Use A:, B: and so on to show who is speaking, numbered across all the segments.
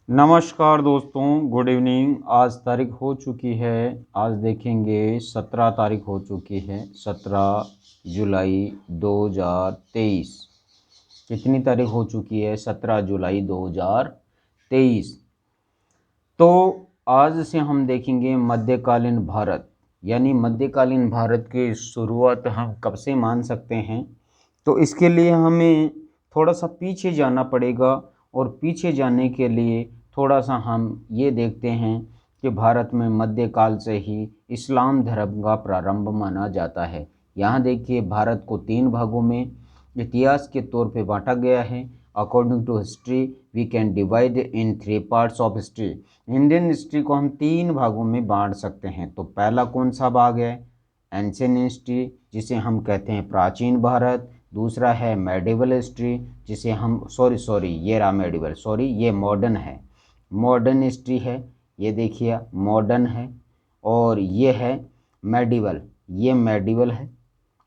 A: नमस्कार दोस्तों, good evening. आज तारीख हो चुकी है, आज देखेंगे 17 तारीख हो चुकी है, 17 जुलाई 2023। कितनी तारीख हो चुकी है? 17 जुलाई 2023। तो आज से हम देखेंगे मध्यकालीन भारत, यानी मध्यकालीन भारत की शुरुआत हम कब से मान सकते हैं। तो इसके लिए हमें थोड़ा सा पीछे जाना पड़ेगा, और पीछे जाने के लिए थोड़ा सा हम ये देखते हैं कि भारत में मध्यकाल से ही इस्लाम धर्म का प्रारंभ माना जाता है। यहाँ देखिए, भारत को 3 भागों में इतिहास के तौर पे बांटा गया है। According to history we can divide in 3 parts of history. Indian history को हम 3 भागों में बांट सकते हैं। तो पहला कौन सा भाग है? एंशिएंट हिस्ट्री, जिसे हम कहते हैं प्राचीन भारत। दूसरा है मेडिवल हिस्ट्री, जिसे हम ये रहा मेडिवल, ये मॉडर्न है, मॉडर्न हिस्ट्री है। ये देखिए मॉडर्न है। और ये है मेडिवल, ये मेडिवल है,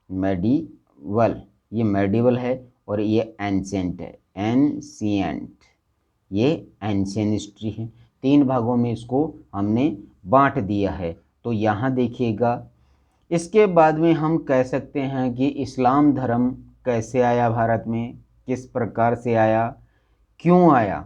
A: मेडिवल, ये मेडिवल है। और ये एंशिएंट है, एंशिएंट, ये एंशिएंट हिस्ट्री है। 3 भागों में इसको हमने बांट दिया है। तो यहाँ देखिएगा, इसके बाद में हम कह सकते हैं कि इस्लाम धर्म कैसे आया भारत में, किस प्रकार से आया, क्यों आया।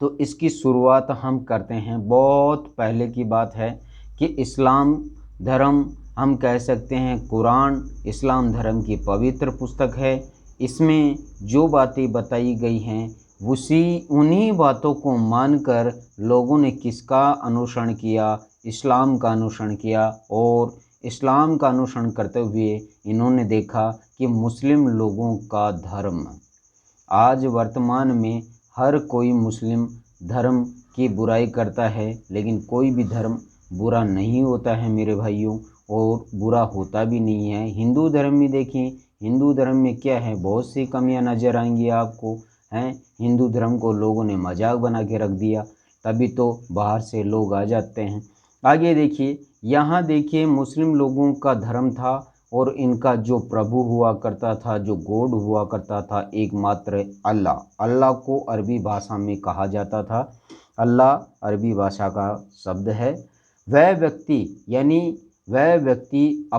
A: तो इसकी शुरुआत हम करते हैं, बहुत पहले की बात है कि इस्लाम धर्म हम कह सकते हैं कुरान इस्लाम धर्म की पवित्र पुस्तक है। इसमें जो बातें बताई गई हैं उन्हीं बातों को मानकर लोगों ने किसका अनुसरण किया? इस्लाम का अनुसरण किया। और इस्लाम का अनुसरण करते हुए इन्होंने देखा कि मुस्लिम लोगों का धर्म, आज वर्तमान में हर कोई मुस्लिम धर्म की बुराई करता है, लेकिन कोई भी धर्म बुरा नहीं होता है मेरे भाइयों, और बुरा होता भी नहीं है। हिंदू धर्म में देखें, हिंदू धर्म में क्या है, बहुत सी कमियां नज़र आएंगी आपको, हैं। हिंदू धर्म को लोगों ने मजाक बना के रख दिया, तभी तो बाहर से लोग आ जाते हैं। आगे देखिए, यहाँ देखिए मुस्लिम लोगों का धर्म था, और इनका जो प्रभु हुआ करता था, जो गॉड हुआ करता था, एकमात्र अल्लाह। अल्लाह को अरबी भाषा में कहा जाता था, अल्लाह अरबी भाषा का शब्द है। वह व्यक्ति, यानी वह व्यक्ति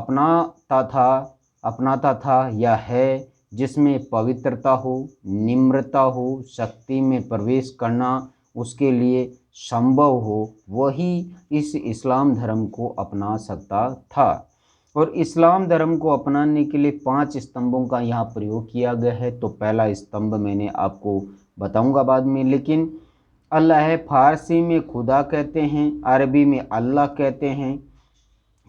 A: अपनाता था या है जिसमें पवित्रता हो, निम्रता हो, शक्ति में प्रवेश करना उसके लिए संभव हो, वही इस इस्लाम धर्म को अपना सकता था। और इस्लाम धर्म को अपनाने के लिए 5 स्तंभों का यहाँ प्रयोग किया गया है। तो पहला स्तंभ मैंने आपको बताऊंगा बाद में, लेकिन अल्लाह है, फारसी में खुदा कहते हैं, अरबी में अल्लाह कहते हैं।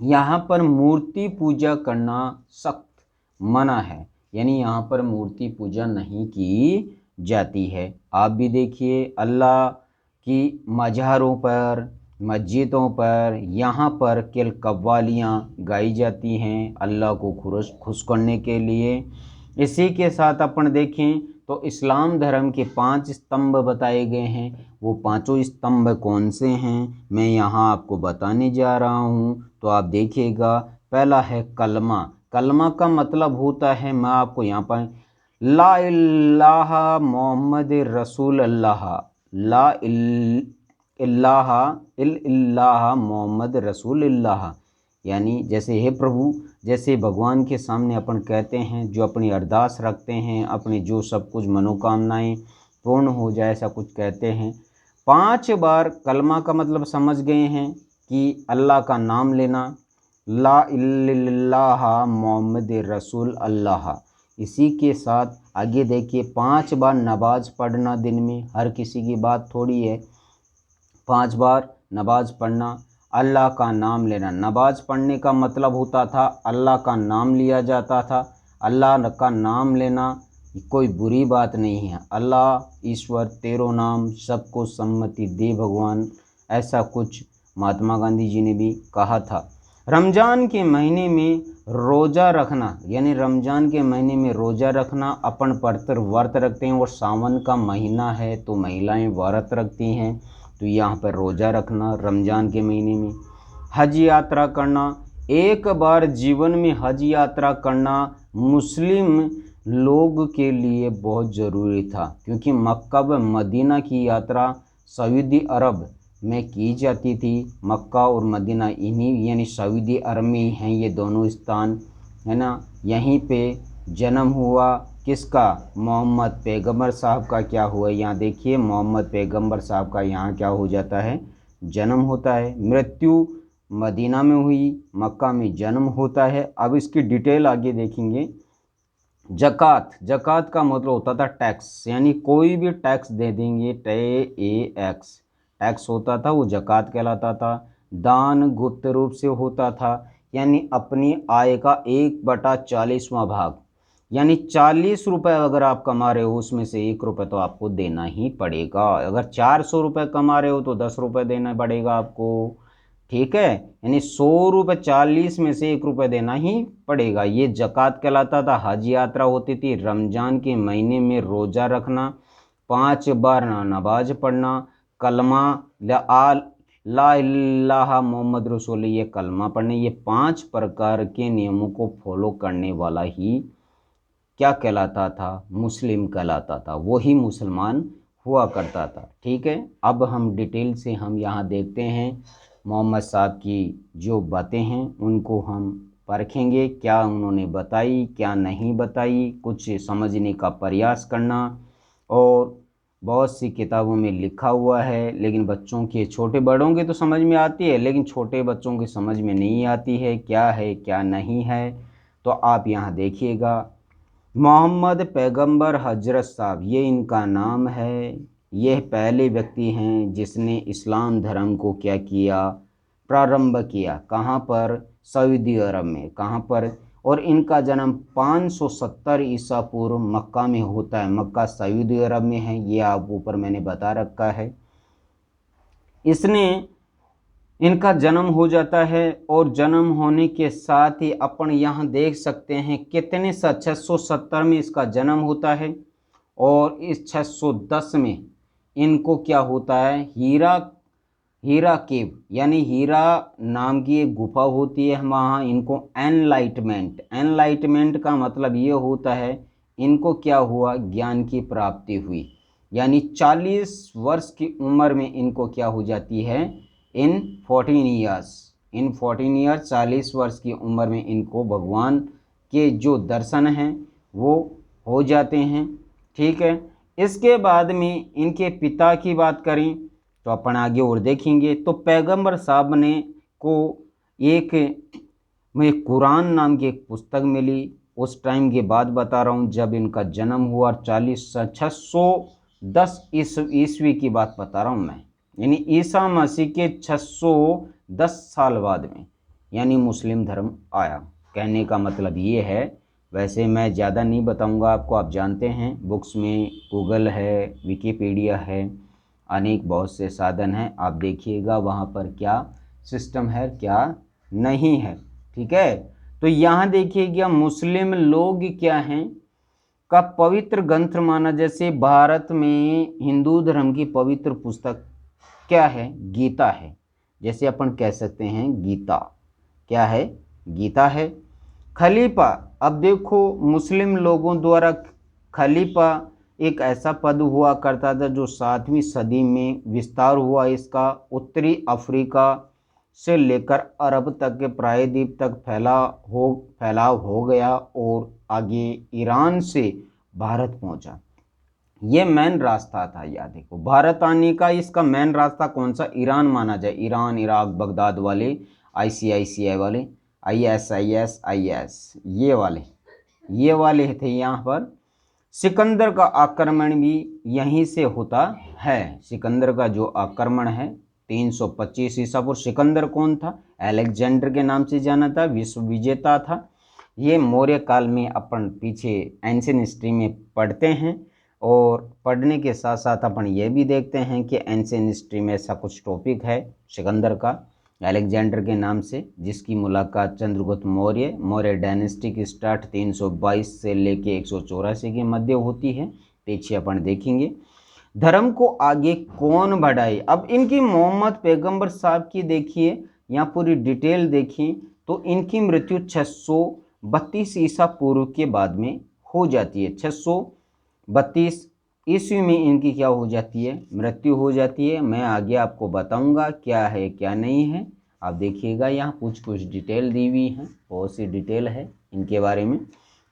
A: यहाँ पर मूर्ति पूजा करना सख्त मना है, यानी यहाँ पर मूर्ति पूजा नहीं की जाती है। आप भी देखिए, अल्लाह की मज़ारों पर, मस्जिदों पर, यहाँ पर केवल कव्वालियाँ गाई जाती हैं अल्लाह को खुश करने के लिए। इसी के साथ अपन देखें तो इस्लाम धर्म के 5 स्तंभ बताए गए हैं। वो पांचों स्तंभ कौन से हैं, मैं यहाँ आपको बताने जा रहा हूँ। तो आप देखिएगा, पहला है कलमा। कलमा का मतलब होता है, मैं आपको यहाँ पर, ला इलाहा मोहम्मद रसूल अल्लाह, ला इल्लाह मोहम्मद रसूल अल्लाह, यानी जैसे हे प्रभु, जैसे भगवान के सामने अपन कहते हैं, जो अपनी अरदास रखते हैं, अपनी जो सब कुछ मनोकामनाएं पूर्ण हो जाए, ऐसा कुछ कहते हैं। 5 बार कलमा का मतलब समझ गए हैं कि अल्लाह का नाम लेना, ला इल्लाह मोहम्मद रसूल अल्लाह। इसी के साथ आगे देखिए, 5 बार नमाज पढ़ना दिन में, हर किसी की बात थोड़ी है। 5 बार नमाज पढ़ना, अल्लाह का नाम लेना। नमाज पढ़ने का मतलब होता था अल्लाह का नाम लिया जाता था। अल्लाह का नाम लेना कोई बुरी बात नहीं है। अल्लाह ईश्वर तेरो नाम सबको सम्मति दे भगवान, ऐसा कुछ महात्मा गांधी जी ने भी कहा था। रमज़ान के महीने में रोज़ा रखना, यानी रमज़ान के महीने में रोज़ा रखना, अपन व्रत रखते हैं, और सावन का महीना है तो महिलाएं व्रत रखती हैं, तो यहाँ पर रोज़ा रखना रमज़ान के महीने में। हज यात्रा करना, एक बार जीवन में हज यात्रा करना मुस्लिम लोग के लिए बहुत ज़रूरी था, क्योंकि मक्का व मदीना की यात्रा सऊदी अरब में की जाती थी। मक्का और मदीना इन्हीं यानी सऊदी अरब में ही हैं ये दोनों स्थान, है ना। यहीं पे जन्म हुआ किसका, मोहम्मद पैगंबर साहब का क्या हुआ, यहाँ देखिए मोहम्मद पैगंबर साहब का यहाँ क्या हो जाता है, जन्म होता है। मृत्यु मदीना में हुई, मक्का में जन्म होता है। अब इसकी डिटेल आगे देखेंगे। ज़कात, ज़कात का मतलब होता था टैक्स, यानी कोई भी टैक्स दे देंगे, टैक्स टैक्स होता था, वो ज़कात कहलाता था। दान गुप्त रूप से होता था, यानी अपनी आय का 1/40वां भाग, यानी 40 रुपये अगर आप कमा रहे हो उसमें से 1 रुपये तो आपको देना ही पड़ेगा। अगर 400 रुपये कमा रहे हो तो 10 रुपये देना पड़ेगा आपको, ठीक है। यानी 100 रुपये 40 में से 1 रुपये देना ही पड़ेगा, ये ज़कात कहलाता था। हज यात्रा होती थी, रमज़ान के महीने में रोज़ा रखना, 5 बार नमाज पढ़ना, कलमा ला इलाहा मोहम्मद रसूल, ये कलमा पढ़ने, ये 5 प्रकार के नियमों को फॉलो करने वाला ही क्या कहलाता था, मुस्लिम कहलाता था, वही मुसलमान हुआ करता था, ठीक है। अब हम डिटेल से हम यहाँ देखते हैं मोहम्मद साहब की जो बातें हैं उनको हम परखेंगे, क्या उन्होंने बताई क्या नहीं बताई, कुछ समझने का प्रयास करना। और बहुत सी किताबों में लिखा हुआ है, लेकिन बच्चों के, छोटे बड़ों के तो समझ में आती है, लेकिन छोटे बच्चों की समझ में नहीं आती है क्या है क्या नहीं है। तो आप यहाँ देखिएगा, मोहम्मद पैगंबर हजरत साहब ये इनका नाम है। यह पहले व्यक्ति हैं जिसने इस्लाम धर्म को क्या किया, प्रारंभ किया। कहाँ पर, सऊदी अरब में। कहाँ पर, और इनका जन्म 570 ईसा पूर्व मक्का में होता है। मक्का सऊदी अरब में है, ये आप ऊपर मैंने बता रखा है। इसने इनका जन्म हो जाता है, और जन्म होने के साथ ही अपन यहाँ देख सकते हैं कितने 670 में इसका जन्म होता है, और इस 610 में इनको क्या होता है, हीरा केव यानी हीरा नाम की एक गुफा होती है वहाँ, इनको एनलाइटमेंट का मतलब ये होता है इनको क्या हुआ, ज्ञान की प्राप्ति हुई। यानी 40 वर्ष की उम्र में इनको क्या हो जाती है, इन 14 ईयर्स 40 वर्ष की उम्र में इनको भगवान के जो दर्शन हैं वो हो जाते हैं, ठीक है। इसके बाद में इनके पिता की बात करें तो अपन आगे और देखेंगे। तो पैगंबर साहब ने को एक में कुरान नाम की एक पुस्तक मिली, उस टाइम की बात बता रहा हूँ जब इनका जन्म हुआ, 610 ईस्वी की बात बता रहा हूँ मैं, यानी ईसा मसीह के 610 साल बाद में यानी मुस्लिम धर्म आया। कहने का मतलब ये है, वैसे मैं ज़्यादा नहीं बताऊंगा आपको, आप जानते हैं बुक्स में गूगल है, विकिपीडिया है, अनेक बहुत से साधन हैं, आप देखिएगा वहाँ पर क्या सिस्टम है क्या नहीं है, ठीक है। तो यहाँ देखिएगा मुस्लिम लोग क्या हैं का पवित्र ग्रंथ माना, जैसे भारत में हिंदू धर्म की पवित्र पुस्तक क्या है, गीता है। जैसे अपन कह सकते हैं गीता क्या है, गीता है। खलीफा, अब देखो मुस्लिम लोगों द्वारा खलीफा एक ऐसा पद हुआ करता था जो 7वीं सदी में विस्तार हुआ इसका, उत्तरी अफ्रीका से लेकर अरब तक के प्रायद्वीप तक फैलाव हो गया, और आगे ईरान से भारत पहुंचा। ये मेन रास्ता था। याद देखो भारत आने का इसका मेन रास्ता कौन सा, ईरान माना जाए, ईरान इराक बगदाद वाले, ICICI वाले, IS ये वाले थे यहाँ पर। सिकंदर का आक्रमण भी यहीं से होता है। सिकंदर का जो आक्रमण है 325 ईसा पूर्व। सिकंदर कौन था, अलेक्जेंडर के नाम से जाना था, विश्व विजेता था। ये मौर्य काल में अपन पीछे एंशिएंट हिस्ट्री में पढ़ते हैं, और पढ़ने के साथ साथ अपन ये भी देखते हैं कि एंशिएंट हिस्ट्री में ऐसा कुछ टॉपिक है सिकंदर का, अलेक्जेंडर के नाम से, जिसकी मुलाकात चंद्रगुप्त मौर्य डायनेस्टी की स्टार्ट 322 से लेके 184 के मध्य होती है। पीछे अपन देखेंगे धर्म को आगे कौन बढ़ाए। अब इनकी मोहम्मद पैगंबर साहब की देखिए, यहाँ पूरी डिटेल देखिए तो इनकी मृत्यु 632 ईसा पूर्व के बाद में हो जाती है। 632 ईस्वी में इनकी क्या हो जाती है, मृत्यु हो जाती है। मैं आगे आपको बताऊंगा क्या है क्या नहीं है। आप देखिएगा यहाँ कुछ डिटेल दी हुई हैं, बहुत सी डिटेल है इनके बारे में।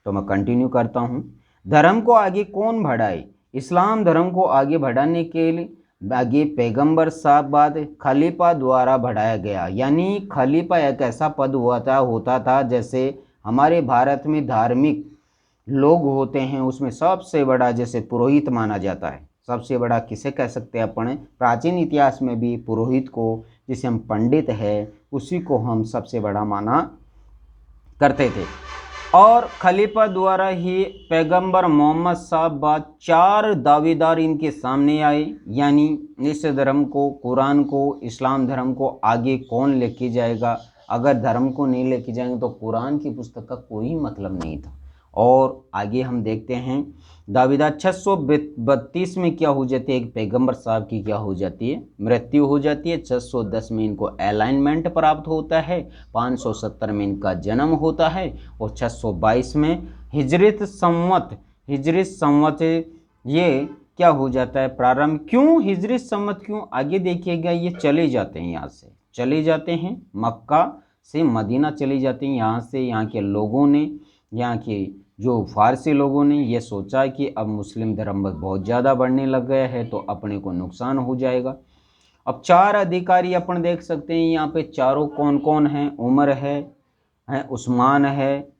A: तो मैं कंटिन्यू करता हूँ। धर्म को आगे कौन बढ़ाए? इस्लाम धर्म को आगे बढ़ाने के लिए आगे पैगंबर साहब बाद खलीफा द्वारा बढ़ाया गया। यानी खलीफा एक ऐसा पद होता था जैसे हमारे भारत में धार्मिक लोग होते हैं, उसमें सबसे बड़ा जैसे पुरोहित माना जाता है। सबसे बड़ा किसे कह सकते हैं अपन? प्राचीन इतिहास में भी पुरोहित को, जिसे हम पंडित है, उसी को हम सबसे बड़ा माना करते थे। और खलीफा द्वारा ही पैगंबर मोहम्मद साहब बाद 4 दावेदार इनके सामने आए। यानी इस धर्म को, कुरान को, इस्लाम धर्म को आगे कौन लेके जाएगा? अगर धर्म को नहीं लेके जाएंगे तो कुरान की पुस्तक का कोई मतलब नहीं था। और आगे हम देखते हैं दावेदार 632 में क्या हो जाती है, एक पैगंबर साहब की क्या हो जाती है, मृत्यु हो जाती है। 610 में इनको अलाइनमेंट प्राप्त होता है, 570 में इनका जन्म होता है और 622 में हिजरत संवत ये क्या हो जाता है, प्रारंभ। क्यों हिजरत संवत? क्यों? आगे देखिएगा, ये चले जाते हैं, यहाँ से चले जाते हैं, मक्का से मदीना चले जाते हैं। यहाँ से यहाँ के लोगों ने, यहाँ के जो फारसी लोगों ने ये सोचा कि अब मुस्लिम धर्म बहुत ज़्यादा बढ़ने लग गया है तो अपने को नुकसान हो जाएगा। अब 4 अधिकारी अपन देख सकते हैं यहाँ पे। चारों कौन कौन हैं? उमर है, उस्मान है,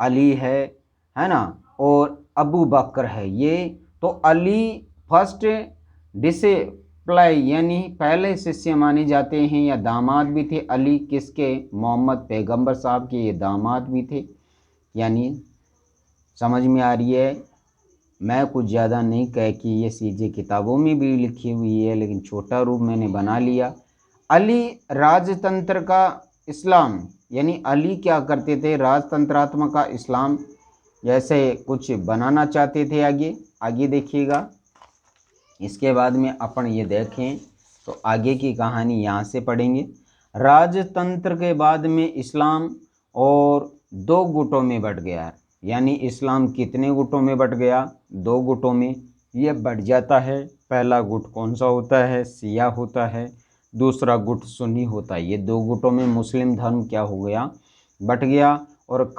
A: अली है ना, और अबू बकर है। ये तो अली फर्स्ट डिसिप्लाई यानी पहले शिष्य माने जाते हैं, या दामाद भी थे। अली किसके? मोहम्मद पैगंबर साहब के ये दामाद भी थे। यानी समझ में आ रही है? मैं कुछ ज़्यादा नहीं कह कि ये चीज़ें किताबों में भी लिखी हुई है, लेकिन छोटा रूप मैंने बना लिया। अली राजतंत्र का इस्लाम, यानी अली क्या करते थे? राजतंत्रात्मक का इस्लाम जैसे कुछ बनाना चाहते थे। आगे देखिएगा। इसके बाद में अपन ये देखें तो आगे की कहानी यहाँ से पढ़ेंगे। राजतंत्र के बाद में इस्लाम और 2 गुटों में बट गया। यानी इस्लाम कितने गुटों में बट गया? 2 गुटों में ये बट जाता है। पहला गुट कौन सा होता है? शिया होता है। दूसरा गुट सुन्नी होता है। ये 2 गुटों में मुस्लिम धर्म क्या हो गया? बट गया। और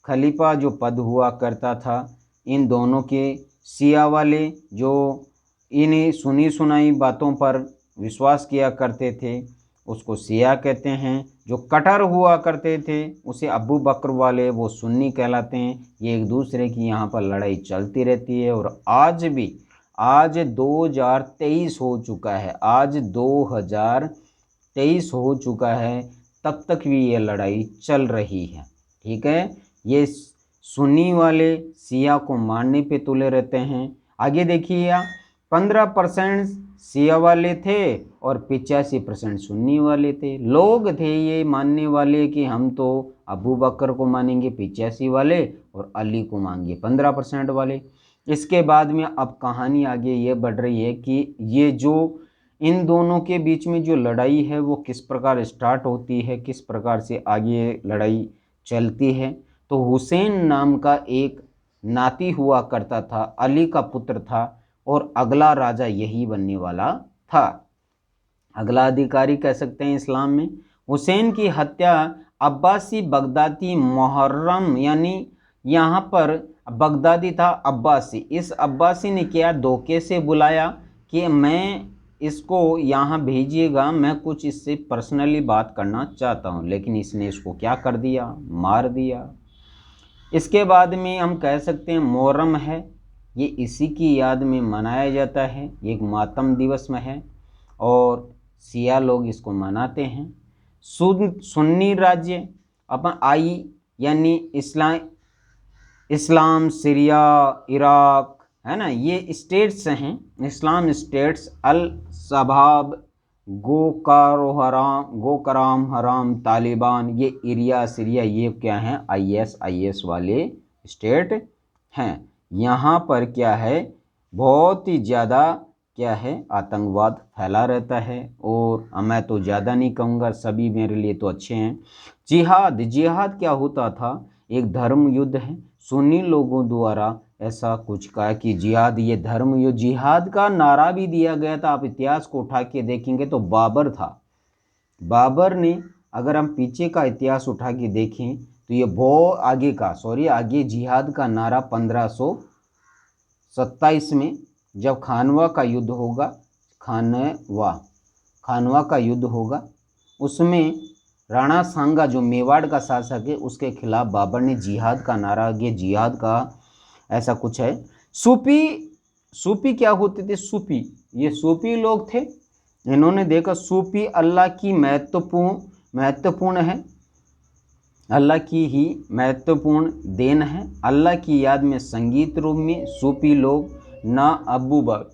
A: खलीफा जो पद हुआ करता था, इन दोनों के शिया वाले जो इन्हें सुनी सुनाई बातों पर विश्वास किया करते थे उसको शिया कहते हैं। जो कट्टर हुआ करते थे उसे अबू बकर वाले, वो सुन्नी कहलाते हैं। ये एक दूसरे की यहाँ पर लड़ाई चलती रहती है। और आज 2023 हो चुका है, आज 2023 हो चुका है, तब तक भी ये लड़ाई चल रही है। ठीक है, ये सुन्नी वाले शिया को मारने पे तुले रहते हैं। आगे देखिए, 15% शिया वाले थे और 85% सुन्नी वाले थे। लोग थे ये मानने वाले कि हम तो अबू बकर को मानेंगे 85 वाले और अली को मानेंगे 15% वाले। इसके बाद में अब कहानी आगे ये बढ़ रही है कि ये जो इन दोनों के बीच में जो लड़ाई है वो किस प्रकार स्टार्ट होती है, किस प्रकार से आगे लड़ाई चलती है। तो हुसैन नाम का एक नाती हुआ करता था, अली का पुत्र था, और अगला राजा यही बनने वाला था, अगला अधिकारी कह सकते हैं इस्लाम में। हुसैन की हत्या अब्बासी बगदादी मुहर्रम, यानी यहाँ पर बगदादी था अब्बासी, इस अब्बासी ने क्या धोखे से बुलाया कि मैं इसको यहाँ भेजिएगा, मैं कुछ इससे पर्सनली बात करना चाहता हूँ, लेकिन इसने इसको क्या कर दिया? मार दिया। इसके बाद में हम कह सकते हैं मुहर्रम है, ये इसी की याद में मनाया जाता है, एक मातम दिवस में है और शिया लोग इसको मनाते हैं। सुन्नी राज्य अपन आई, यानी इस्लाम, सीरिया, इराक, है ना, ये स्टेट्स हैं, इस्लाम स्टेट्स। अल शबाब, गोकराम हराम, तालिबान, ये एरिया, सीरिया, ये क्या हैं? IS वाले स्टेट हैं। यहाँ पर क्या है? बहुत ही ज़्यादा क्या है? आतंकवाद फैला रहता है। और मैं तो ज़्यादा नहीं कहूँगा, सभी मेरे लिए तो अच्छे हैं। जिहाद क्या होता था? एक धर्म युद्ध है। सुन्नी लोगों द्वारा ऐसा कुछ कहा कि जिहाद ये धर्म, ये जिहाद का नारा भी दिया गया था। आप इतिहास को उठा के देखेंगे तो बाबर था, बाबर ने, अगर हम पीछे का इतिहास उठा के देखें तो ये बहुत आगे का, आगे जिहाद का नारा 1527 में जब खानवा का युद्ध होगा, खानवा का युद्ध होगा, उसमें राणा सांगा जो मेवाड़ का शासक है उसके खिलाफ बाबर ने जिहाद का नारा, ये जिहाद का ऐसा कुछ है। सूफी क्या होते थे? ये सूफी लोग थे। इन्होंने देखा सूफी अल्लाह की महत्वपूर्ण है, अल्लाह की ही महत्वपूर्ण देन है। अल्लाह की याद में संगीत रूप में सूफी लोग ना अबू बकर,